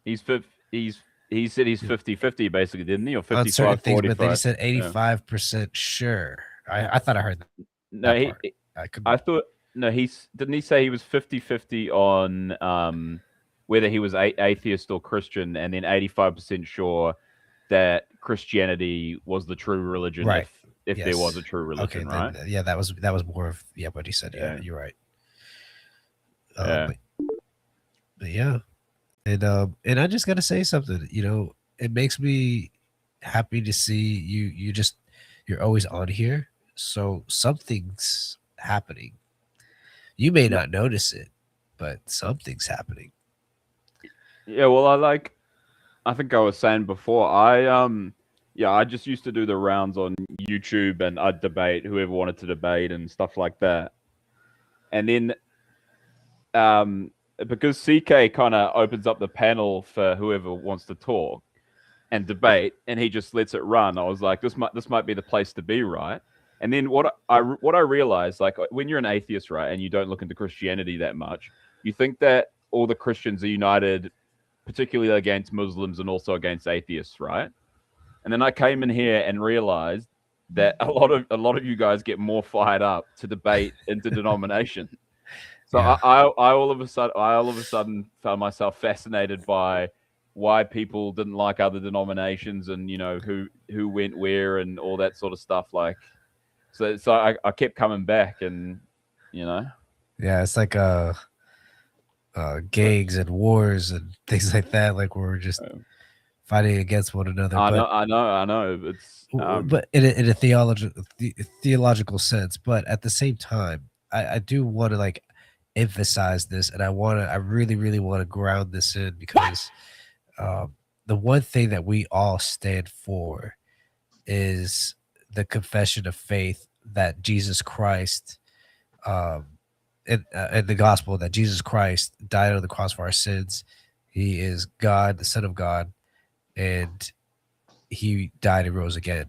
He said he's 50-50 basically, didn't he? Or on certain 55 things, but then he 45. said Yeah. 85% sure. I thought I heard that. No, that part. I thought no, didn't he say he was 50-50 on whether he was atheist or Christian, and then 85% sure that Christianity was the true religion, Right. if Yes. there was a true religion, Okay, right? then, yeah, that was more of what he said. Yeah, you're right. Yeah. But yeah, and I just gotta say something. You know, it makes me happy to see you. You're always on here, so something's happening. You may not notice it, but something's happening. Yeah, well, I think I was saying before, I just used to do the rounds on YouTube, and I'd debate whoever wanted to debate and stuff like that. And then, because CK kind of opens up the panel for whoever wants to talk and debate, and he just lets it run, I was like, this might be the place to be, right? And then what I realized, like, when you're an atheist, right, and you don't look into Christianity that much, you think that all the Christians are united, particularly against Muslims and also against atheists, right? And then I came in here and realized that a lot of you guys get more fired up to debate interdenomination. So yeah. I all of a sudden found myself fascinated by why people didn't like other denominations, and who went where and all that sort of stuff. Like, so I kept coming back, and yeah, it's like gangs and wars and things like that. Like we're just fighting against one another. I know. It's but in a theological sense. But at the same time, I do want to like emphasize this, and I really, really want to ground this in, because the one thing that we all stand for is the confession of faith that Jesus Christ, in the gospel, that Jesus Christ died on the cross for our sins. He is God, the Son of God, and he died and rose again.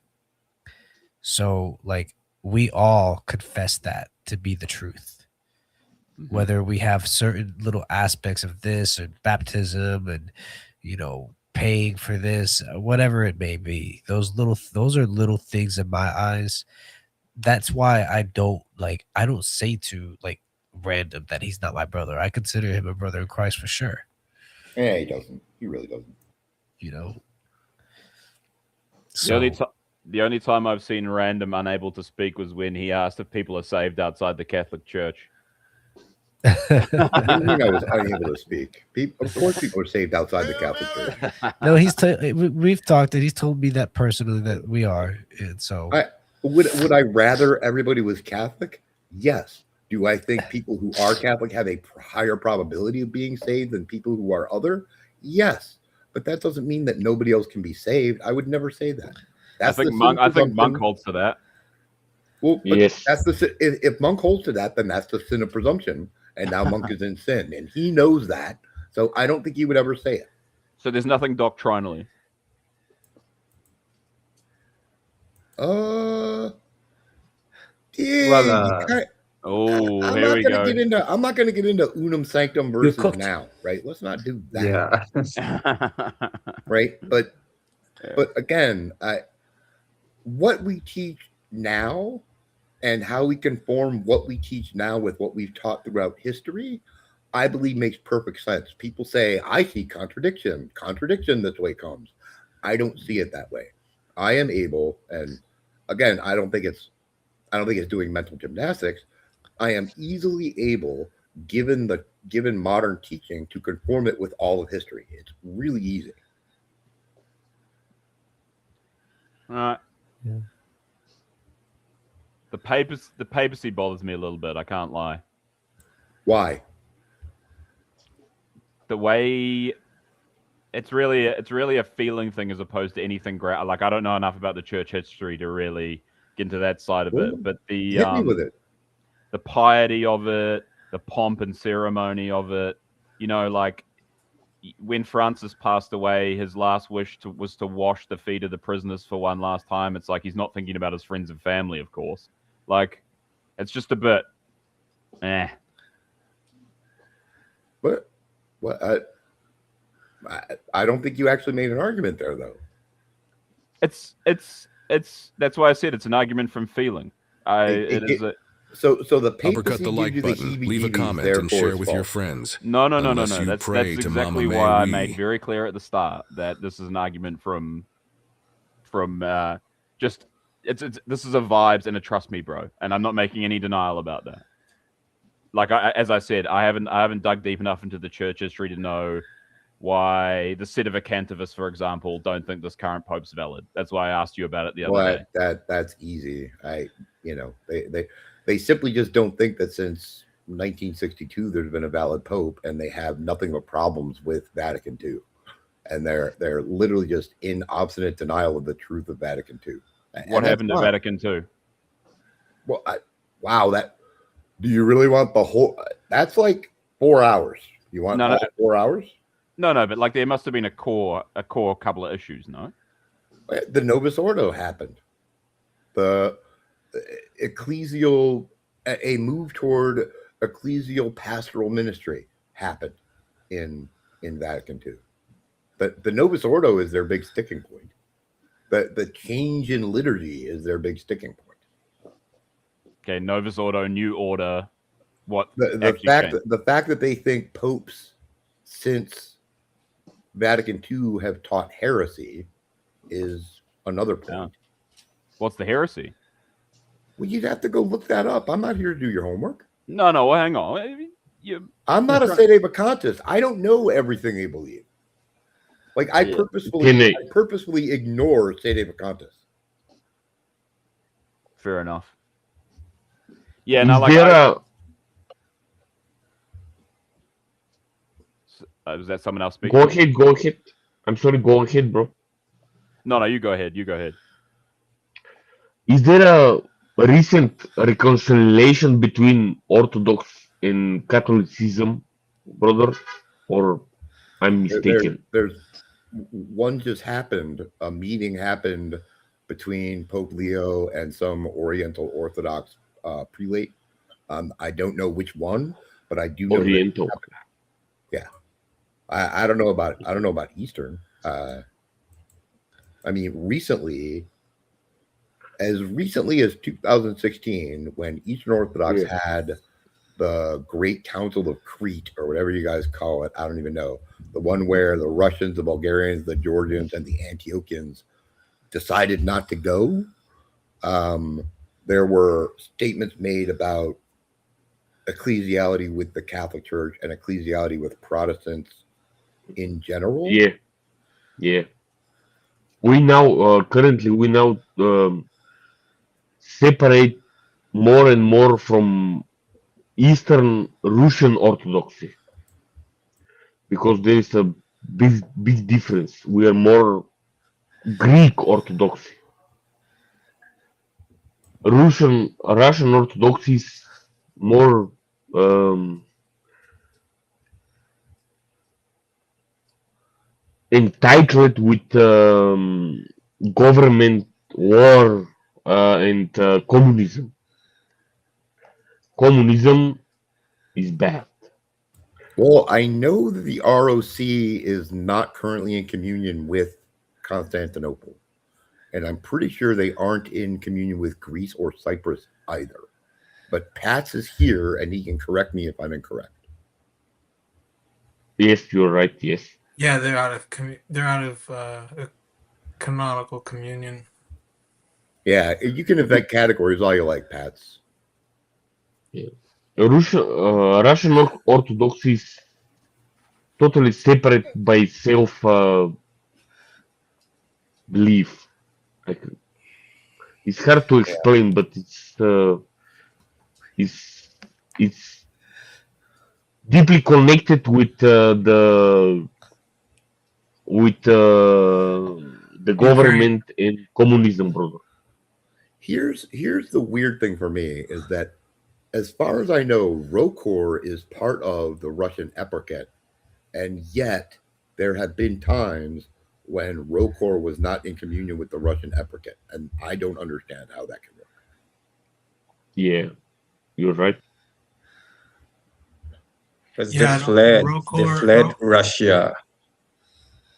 So, like, we all confess that to be the truth. Mm-hmm. Whether we have certain little aspects of this, and baptism, and paying for this, whatever it may be, those are little things in my eyes. That's why I don't say to like random that he's not my brother. I consider him a brother in Christ for sure. Yeah, he doesn't. He really doesn't. So, the only time I've seen random unable to speak was when he asked if people are saved outside the Catholic Church. I was unable to speak. Of course, people are saved outside the Catholic Church. No, we've talked, and he's told me that personally that we are, and so would I rather everybody was Catholic? Yes. Do I think people who are Catholic have a higher probability of being saved than people who are other? Yes. But that doesn't mean that nobody else can be saved. I would never say that. I think Monk holds to that. Well, yes. If Monk holds to that, then that's the sin of presumption, and now Monk is in sin, and he knows that. So I don't think he would ever say it. So there's nothing doctrinally. Yeah. Well, here we go. I'm not going to get into unum sanctum versus now, right? Let's not do that. Yeah. Right? But again, what we teach now and how we conform what we teach now with what we've taught throughout history, I believe makes perfect sense. People say, I see contradiction this way comes. I don't see it that way. I am able, and again, I don't think it's doing mental gymnastics. I am easily able, given modern teaching, to conform it with all of history. It's really easy. Yeah. The papacy bothers me a little bit. I can't lie. Why? The way it's really a feeling thing as opposed to anything great. Like, I don't know enough about the church history to really get into that side of it. But Hit me with it. The piety of it, the pomp and ceremony of it. You know, like when Francis passed away, his last wish was to wash the feet of the prisoners for one last time. It's like he's not thinking about his friends and family, of course. Like, it's just a bit, But I don't think you actually made an argument there, though. It's that's why I said it's an argument from feeling. So the uppercut the like button, leave a comment, and share with your friends. No. That's exactly why I made very clear at the start that this is an argument from just this is a vibes and a trust me, bro, and I'm not making any denial about that. Like as I said, I haven't dug deep enough into the church history to know why the Sedevacantonists, for example, don't think this current pope's valid. That's why I asked you about it the other day. That's easy. They simply just don't think that since 1962 there's been a valid pope, and they have nothing but problems with Vatican II, and they're literally just in obstinate denial of the truth of Vatican II. What happened to Vatican II? Well, wow, do you really want the whole? That's like 4 hours. You want 4 hours? No, but like there must have been a core couple of issues, no? The Novus Ordo happened. The a move toward ecclesial pastoral ministry happened in Vatican II. The Novus Ordo is their big sticking point. The change in liturgy is their big sticking point. Okay, Novus Ordo, new order. What the fact that they think popes since Vatican II have taught heresy is another point. Yeah. What's the heresy? Well, you'd have to go look that up. I'm not here to do your homework. No, well, hang on. I'm not a sedevacantist. I don't know everything they believe. Like I purposefully ignore sedevacantists. Fair enough. Yeah, now like was that someone else speaking? Go ahead. I'm sorry, go ahead, bro. No, you go ahead. Is there a recent reconciliation between Orthodox and Catholicism, brother? Or I'm mistaken? There's one just happened. A meeting happened between Pope Leo and some Oriental Orthodox prelate. I don't know which one, but I do know Oriental. Yeah. I don't know about Eastern. I mean, as recently as 2016, when Eastern Orthodox had the Great Council of Crete, or whatever you guys call it, I don't even know, the one where the Russians, the Bulgarians, the Georgians, and the Antiochians decided not to go, there were statements made about ecclesiality with the Catholic Church and ecclesiality with Protestants in general. Yeah. We now currently separate more and more from Eastern Russian Orthodoxy because there is a big difference. We are more Greek Orthodoxy. Russian Orthodoxy is more entitled with government war and communism. Communism is bad. Well, I know that the ROC is not currently in communion with Constantinople, and I'm pretty sure they aren't in communion with Greece or Cyprus either. But Pat's is here, and he can correct me if I'm incorrect. Yes, you're right. Yes. Yeah, they're out of canonical communion. Yeah, you can invent categories all you like, Pats. Yeah. Russian Orthodoxy is totally separate by self belief. Like It's hard to explain, but it's deeply connected with the Ukraine. government and communism, brother. Here's the weird thing for me is that, as far as I know, Rokor is part of the Russian Eparchet, and yet there have been times when Rokor was not in communion with the Russian Eparchet, and I don't understand how that can work. Yeah, you're right. Because Yeah, they Rokor. fled Russia.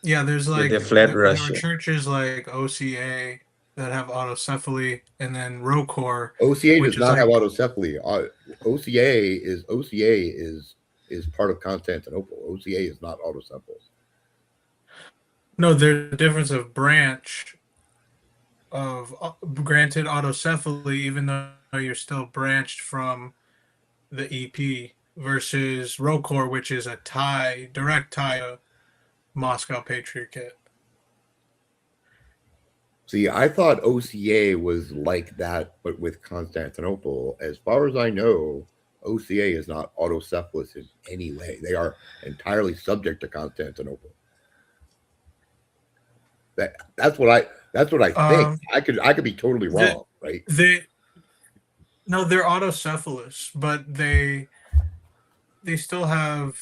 Yeah, there's Yeah, like they fled there are Russia. churches like OCA that have autocephaly, and then Rokor, OCA which does is not have like autocephaly. OCA is part of Constantinople. OCA is not autocephaly. no. There's a difference of branch of granted autocephaly, even though you're still branched from the EP, versus Rokor, which is a direct tie to Moscow Patriarchate. See, I thought OCA was like that, but with Constantinople. As far as I know, OCA is not autocephalous in any way. They are entirely subject to Constantinople. That's what I think. I could be totally wrong, right? They're autocephalous, but they still have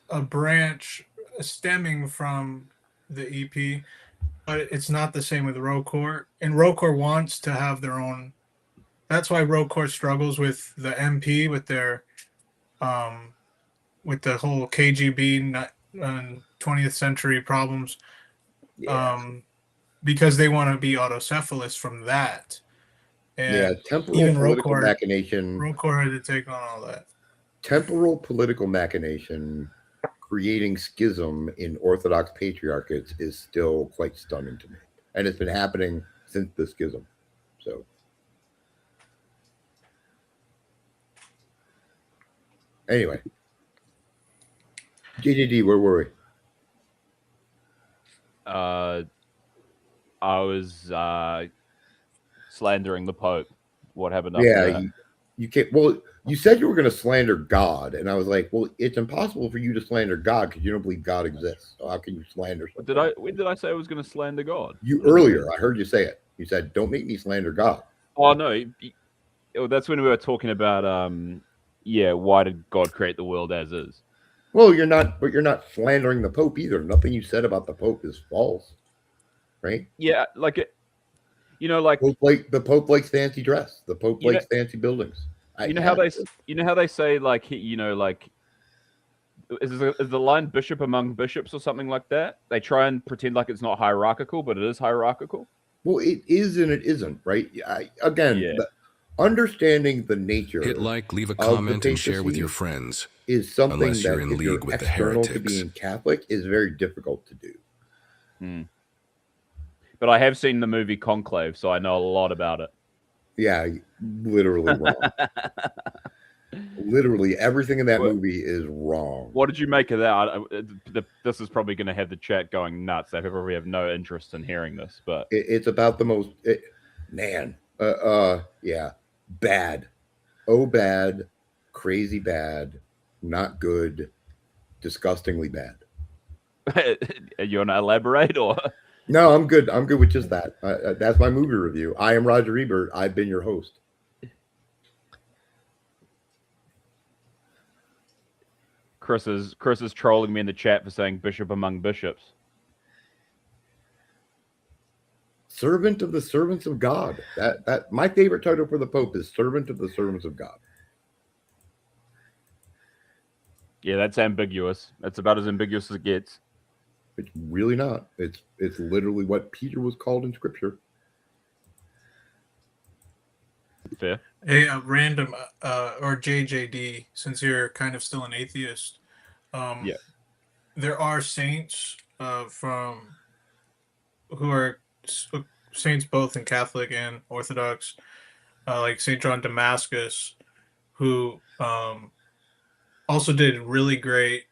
a branch stemming from the EP, but it's not the same with Rokor. And Rokor wants to have their own. That's why Rokor struggles with the MP with their with the whole KGB 20th century problems, because they want to be autocephalous from that. And temporal even political machination. Rokor had to take on all that. Temporal political machination creating schism in Orthodox patriarchates is still quite stunning to me. And it's been happening since the schism. So anyway. JJD, where were we? I was slandering the Pope. What happened after that? You can't. Well, you said you were going to slander God, and I was like, well, it's impossible for you to slander God because you don't believe God exists. So how can you slander something? When did I say I was going to slander God? Earlier, I heard you say it. You said, "Don't make me slander God." Oh no, that's when we were talking about why did God create the world as is? Well, you're not slandering the Pope either. Nothing you said about the Pope is false, right? Yeah, like it. The Pope likes fancy dress. The Pope likes fancy buildings. You know how they say like is the line bishop among bishops or something like that? They try and pretend like it's not hierarchical, but it is hierarchical. Well, it is and it isn't, right? Understanding the nature. Hit like, leave a comment, and share with your friends. Is something unless that you're in league with the heretics. To being Catholic is very difficult to do. But I have seen the movie Conclave, so I know a lot about it. Yeah, literally wrong. Literally everything in that movie is wrong. What did you make of that? This is probably going to have the chat going nuts. They probably have no interest in hearing this, but it's about the most bad. Oh, bad, crazy bad, not good, disgustingly bad. You want to elaborate or? No, I'm good. I'm good with just that. That's my movie review. I am Roger Ebert. I've been your host. Chris is trolling me in the chat for saying bishop among bishops. Servant of the servants of God. That my favorite title for the Pope is servant of the servants of God. Yeah, that's ambiguous. That's about as ambiguous as it gets. It's really not. It's literally what Peter was called in Scripture. Fair. Hey, random or JJD, since you're kind of still an atheist, there are saints who are saints both in Catholic and Orthodox, like Saint John Damascus, who also did really great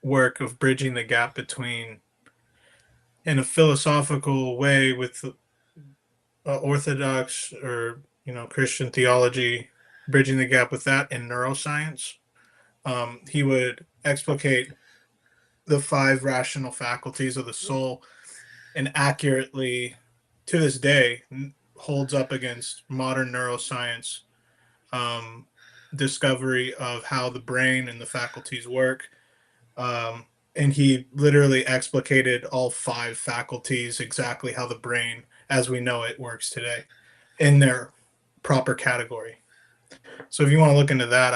work of bridging the gap between, in a philosophical way, with Orthodox or Christian theology, bridging the gap with that, and neuroscience. He would explicate the 5 rational faculties of the soul, and accurately, to this day, holds up against modern neuroscience discovery of how the brain and the faculties work. And he literally explicated all 5 faculties, exactly how the brain, as we know it, works today in their proper category. So if you want to look into that,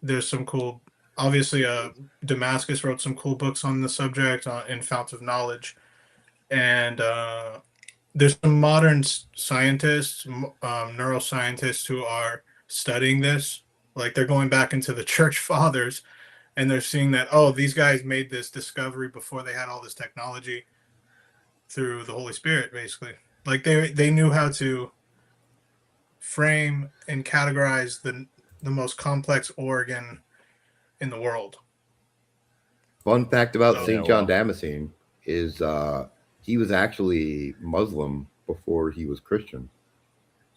there's some cool, obviously Damascus wrote some cool books on the subject in Fount of Knowledge. And there's some modern scientists, neuroscientists who are studying this. Like they're going back into the church fathers and they're seeing that, these guys made this discovery before they had all this technology through the Holy Spirit, basically. Like they knew how to frame and categorize the most complex organ in the world. Fun fact about St. John Damascene is he was actually Muslim before he was Christian.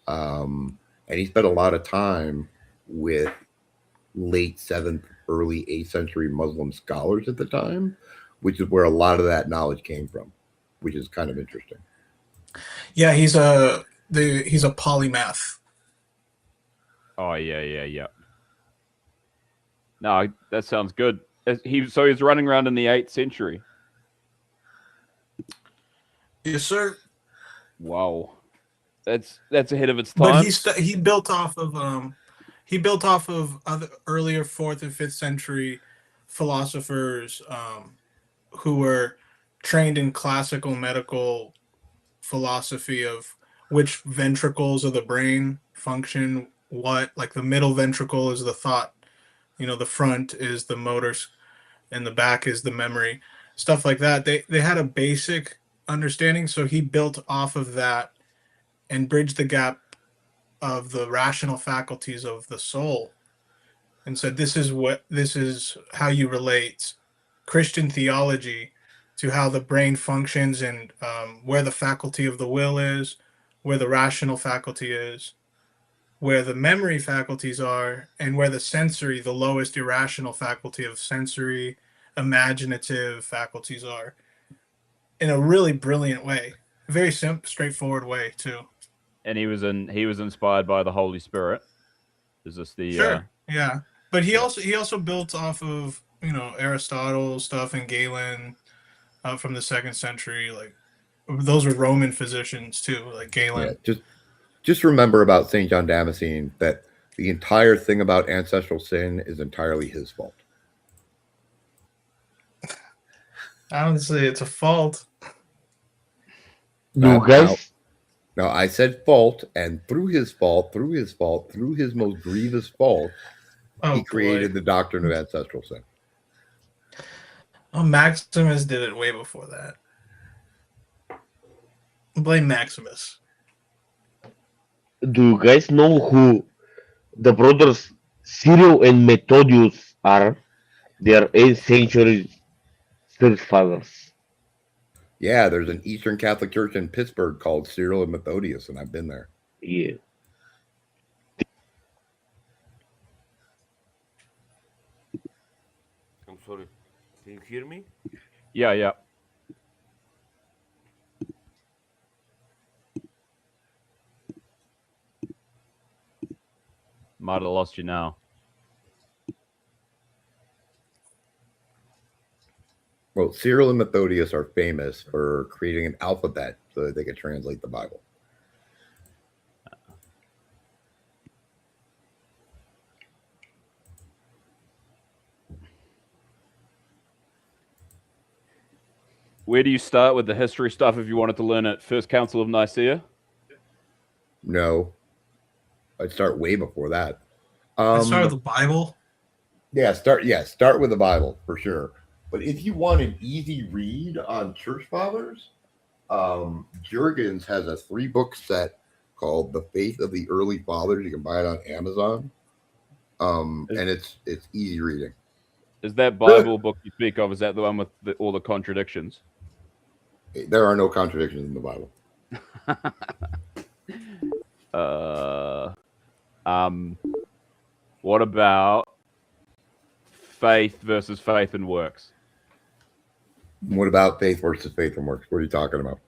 And he spent a lot of time with late 7th, early 8th century Muslim scholars at the time, which is where a lot of that knowledge came from, which is kind of interesting. Yeah, he's a polymath. Oh, yeah. No, that sounds good. He's running around in the 8th century. Yes, sir. Wow, that's ahead of its time. But he built off of other earlier 4th and 5th century philosophers who were trained in classical medical philosophy of which ventricles of the brain function what. Like the middle ventricle is the thought, the front is the motors, and the back is the memory, stuff like that. They had a basic understanding, so he built off of that and bridged the gap of the rational faculties of the soul and said, this is how you relate Christian theology to how the brain functions, and where the faculty of the will is, where the rational faculty is, where the memory faculties are, and where the lowest irrational faculty of sensory, imaginative faculties are, in a really brilliant way. A very straightforward way, too. And he was inspired by the Holy Spirit. Is this the Sure. Yeah. But he also built off of, Aristotle stuff and Galen from the 2nd century. Like those were Roman physicians too, like Galen. Yeah, just remember about St. John Damascene that the entire thing about ancestral sin is entirely his fault. I don't say it's a fault. You guys? Now, I said fault, and through his most grievous fault, he created the doctrine of ancestral sin. Oh, Maximus did it way before that. Blame Maximus. Do you guys know who the brothers Cyril and Methodius are? They are 8th century church fathers. Yeah, there's an Eastern Catholic Church in Pittsburgh called Cyril and Methodius, and I've been there. Yeah. I'm sorry. Can you hear me? Yeah. Might have lost you now. Well, Cyril and Methodius are famous for creating an alphabet so that they could translate the Bible. Where do you start with the history stuff if you wanted to learn at First Council of Nicaea? No. I'd start way before that. I'd start with the Bible. Yeah, start with the Bible for sure. But if you want an easy read on church fathers, Jurgens has a 3-book set called The Faith of the Early Fathers. You can buy it on Amazon. And it's easy reading. Is that Bible book you speak of, is that the one with all the contradictions? There are no contradictions in the Bible. What about faith versus faith and works? What about faith versus faith and works? What are you talking about?